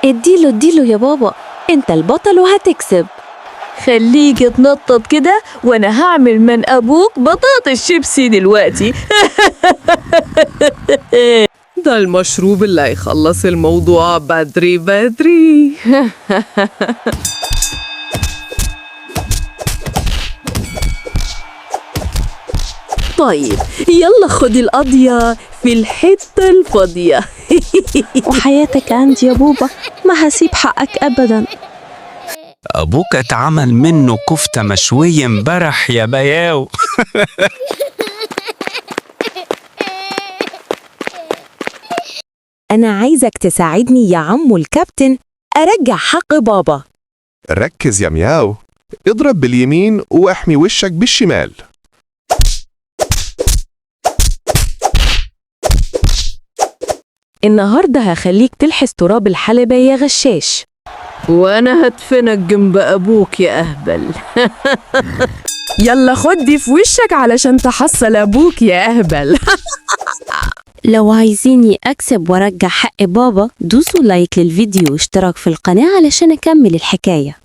اديله يا بابا، انت البطل وهتكسب. خليك تنطط كده وانا هعمل من ابوك بطاطس شيبسي دلوقتي. ده المشروب اللي هيخلص الموضوع بدري بدري. طيب يلا خدي القضية في الحتة الفاضية. وحياتك عندي يا بابا، ما هسيب حقك أبدا. أبوك اتعمل منه كفتة مشوية امبارح يا بياو. أنا عايزك تساعدني يا عمو الكابتن أرجع حق بابا. ركز يا مياو، اضرب باليمين واحمي وشك بالشمال. النهاردة هخليك تلحس تراب الحلبة يا غشاش. وانا هدفنك جنب ابوك يا اهبل. يلا خدي في وشك علشان تحصل أبوك يا أهبل. لو عايزيني أكسب وأرجع حق بابا دوسوا لايك للفيديو واشتراك في القناة علشان أكمل الحكاية.